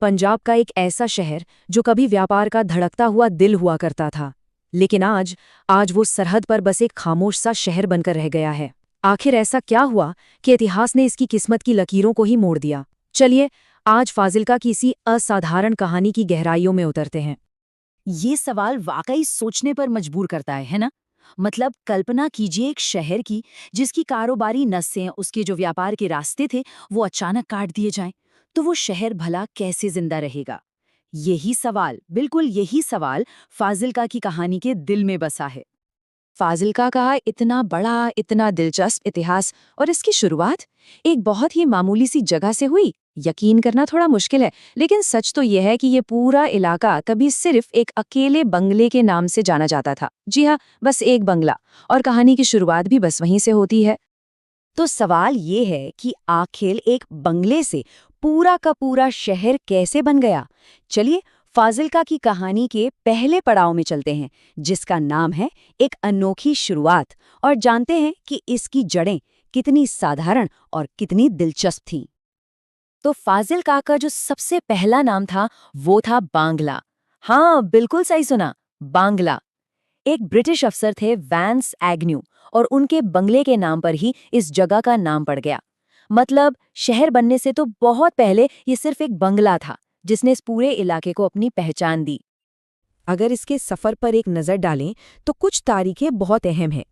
पंजाब का एक ऐसा शहर जो कभी व्यापार का धड़कता हुआ दिल हुआ करता था, लेकिन आज वो सरहद पर बस एक खामोश सा शहर बनकर रह गया है। आखिर ऐसा क्या हुआ कि इतिहास ने इसकी किस्मत की लकीरों को ही मोड़ दिया? चलिए, आज फाजिल्का की इसी असाधारण कहानी की गहराइयों में उतरते हैं। ये सवाल वाकई सोचने पर मजबूर करता है ना? मतलब कल्पना कीजिए एक शहर की जिसकी कारोबारी नसें, उसके जो व्यापार के रास्ते थे, वो अचानक काट दिए जाएं, तो वो शहर भला कैसे जिंदा रहेगा? यही सवाल, बिल्कुल यही सवाल फाजिल्का की कहानी के दिल में बसा है। फाजिल्का का इतना बड़ा, इतना दिलचस्प इतिहास, और इसकी शुरुआत एक बहुत ही मामूली सी जगह से हुई। यकीन करना थोड़ा मुश्किल है, लेकिन सच तो यह है कि ये पूरा इलाका कभी सिर्फ एक अकेले बंगले के नाम से जाना जाता था। जी हाँ, बस एक बंगला, और कहानी की शुरुआत भी बस वहीं से होती है। तो सवाल ये है कि आखिर एक बंगले से पूरा का पूरा शहर कैसे बन गया? चलिए फाजिल्का की कहानी के पहले पड़ाव में चलते हैं, जिसका नाम है एक अनोखी शुरुआत, और जानते हैं कि इसकी जड़ें कितनी साधारण और कितनी दिलचस्प थीं। तो फाजिल्का का जो सबसे पहला नाम था वो था बांग्ला। हाँ, बिल्कुल सही सुना, बांग्ला। एक ब्रिटिश अफसर थे वैंस एग्न्यू, और उनके बंगले के नाम पर ही इस जगह का नाम पड़ गया। मतलब शहर बनने से तो बहुत पहले ये सिर्फ एक बंगला था, जिसने इस पूरे इलाके को अपनी पहचान दी। अगर इसके सफर पर एक नज़र डालें तो कुछ तारीखें बहुत अहम हैं।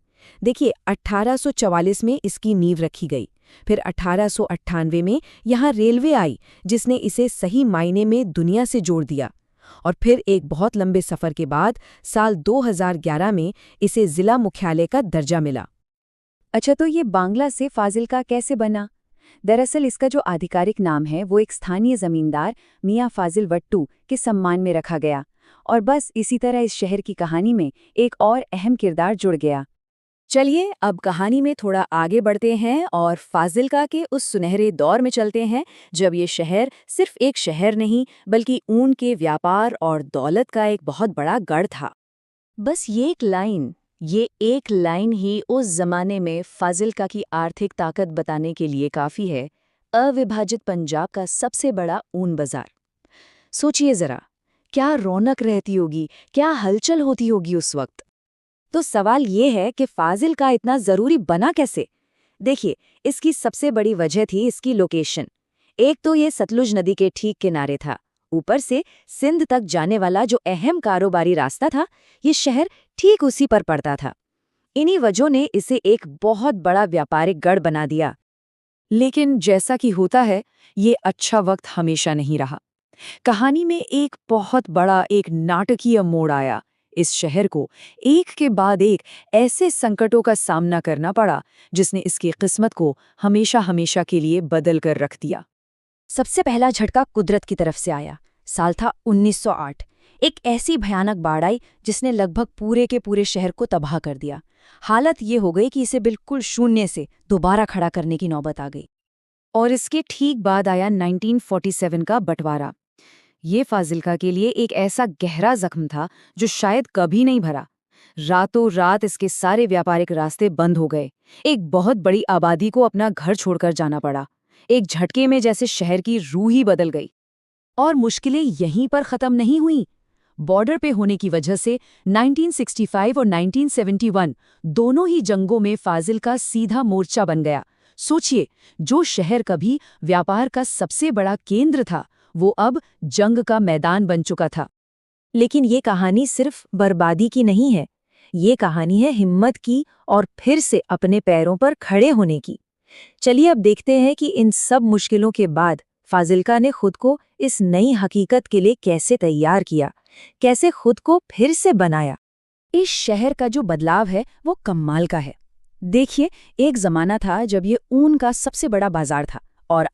देखिए, 1844 में इसकी नींव रखी गई। फिर 1898 में यहाँ रेलवे आई, जिसने इसे सही मायने में दुनिया से जोड़ दिया। और फिर एक बहुत लंबे सफर के बाद साल 2011 में इसे जिला मुख्यालय का दर्जा मिला। अच्छा, तो ये बांग्ला से फाजिल्का कैसे बना? दरअसल इसका जो आधिकारिक नाम है वो एक स्थानीय जमींदार मियां फाजिल वट्टू के सम्मान में रखा गया, और बस इसी तरह इस शहर की कहानी में एक और अहम किरदार जुड़ गया। चलिए अब कहानी में थोड़ा आगे बढ़ते हैं और फाजिल्का के उस सुनहरे दौर में चलते हैं जब ये शहर सिर्फ एक शहर नहीं बल्कि ऊन के व्यापार और दौलत का एक बहुत बड़ा गढ़ था। बस ये एक लाइन ही उस जमाने में फाजिल्का की आर्थिक ताकत बताने के लिए काफी है। अविभाजित पंजाब का सबसे बड़ा ऊन बाजार। सोचिए जरा, क्या रौनक रहती होगी, क्या हलचल होती होगी उस वक्त। तो सवाल ये है कि फाजिल्का इतना जरूरी बना कैसे? देखिए, इसकी सबसे बड़ी वजह थी इसकी लोकेशन। एक तो ये सतलुज नदी के ठीक किनारे था, ऊपर से सिंध तक जाने वाला जो अहम कारोबारी रास्ता था, ये शहर ठीक उसी पर पड़ता था। इन्हीं वजहों ने इसे एक बहुत बड़ा व्यापारिक गढ़ बना दिया। लेकिन जैसा कि होता है, ये अच्छा वक्त हमेशा नहीं रहा। कहानी में एक बहुत बड़ा, एक नाटकीय मोड़ आया। इस शहर को एक के बाद एक ऐसे संकटों का सामना करना पड़ा जिसने इसकी किस्मत को हमेशा हमेशा के लिए बदल कर रख दिया। सबसे पहला झटका कुदरत की तरफ से आया। साल था 1908। एक ऐसी भयानक बाढ़ आई जिसने लगभग पूरे के पूरे शहर को तबाह कर दिया। हालत ये हो गई कि इसे बिल्कुल शून्य से दोबारा खड़ा करने की नौबत आ गई। और इसके ठीक बाद आया 1947 का बंटवारा। ये फाजिल्का के लिए एक ऐसा गहरा जख्म था जो शायद कभी नहीं भरा। रातों रात इसके सारे व्यापारिक रास्ते बंद हो गए। एक बहुत बड़ी आबादी को अपना घर छोड़कर जाना पड़ा। एक झटके में जैसे शहर की रूह ही बदल गई। और मुश्किलें यहीं पर खत्म नहीं हुई। बॉर्डर पे होने की वजह से 1965 और 1971 दोनों ही जंगों में फाजिल्का सीधा मोर्चा बन गया। सोचिए, जो शहर कभी व्यापार का सबसे बड़ा केंद्र था, वो अब जंग का मैदान बन चुका था। लेकिन ये कहानी सिर्फ बर्बादी की नहीं है। ये कहानी है हिम्मत की और फिर से अपने पैरों पर खड़े होने की। चलिए अब देखते हैं कि इन सब मुश्किलों के बाद फाजिल्का ने खुद को इस नई हकीकत के लिए कैसे तैयार किया, कैसे खुद को फिर से बनाया। इस शहर का जो बदलाव है वो कमाल का है। देखिए, एक जमाना था जब ये ऊन का सबसे बड़ा बाजार था, और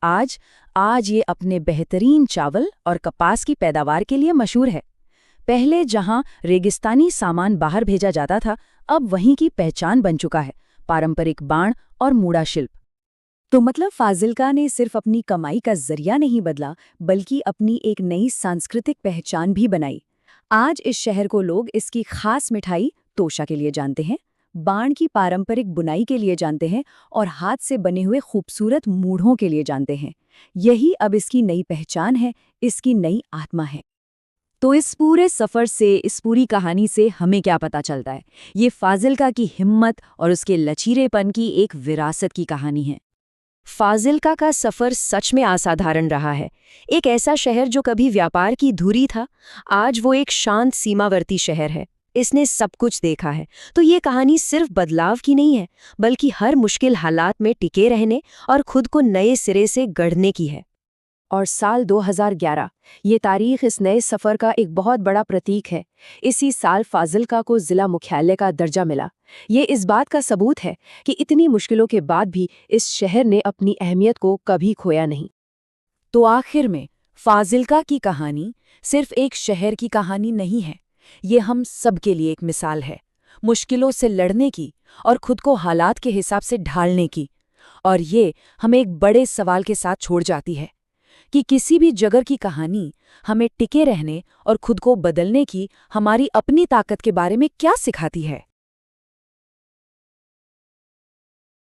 आज ये अपने बेहतरीन चावल और कपास की पैदावार के लिए मशहूर है। पहले जहां रेगिस्तानी सामान बाहर भेजा जाता था, अब वहीं की पहचान बन चुका है पारंपरिक बाण और मूड़ा शिल्प। तो मतलब फाजिल्का ने सिर्फ अपनी कमाई का जरिया नहीं बदला, बल्कि अपनी एक नई सांस्कृतिक पहचान भी बनाई। आज इस शहर को लोग इसकी खास मिठाई तोशा के लिए जानते हैं, बाण की पारंपरिक बुनाई के लिए जानते हैं और हाथ से बने हुए खूबसूरत मूढ़ों के लिए जानते हैं। यही अब इसकी नई पहचान है, इसकी नई आत्मा है। तो इस पूरे सफ़र से, इस पूरी कहानी से हमें क्या पता चलता है? ये फाजिल्का की हिम्मत और उसके लचीलेपन की एक विरासत की कहानी है। फाजिल्का का सफर सच में असाधारण रहा है। एक ऐसा शहर जो कभी व्यापार की धुरी था, आज वो एक शांत सीमावर्ती शहर है। इसने सब कुछ देखा है। तो ये कहानी सिर्फ बदलाव की नहीं है, बल्कि हर मुश्किल हालात में टिके रहने और खुद को नए सिरे से गढ़ने की है। और साल 2011, ये तारीख इस नए सफ़र का एक बहुत बड़ा प्रतीक है। इसी साल फाजिल्का को ज़िला मुख्यालय का दर्जा मिला। ये इस बात का सबूत है कि इतनी मुश्किलों के बाद भी इस शहर ने अपनी अहमियत को कभी खोया नहीं। तो आखिर में, फाजिल्का की कहानी सिर्फ एक शहर की कहानी नहीं है। ये हम सब के लिए एक मिसाल है, मुश्किलों से लड़ने की और खुद को हालात के हिसाब से ढालने की। और ये हमें एक बड़े सवाल के साथ छोड़ जाती है कि किसी भी जगह की कहानी हमें टिके रहने और खुद को बदलने की हमारी अपनी ताकत के बारे में क्या सिखाती है।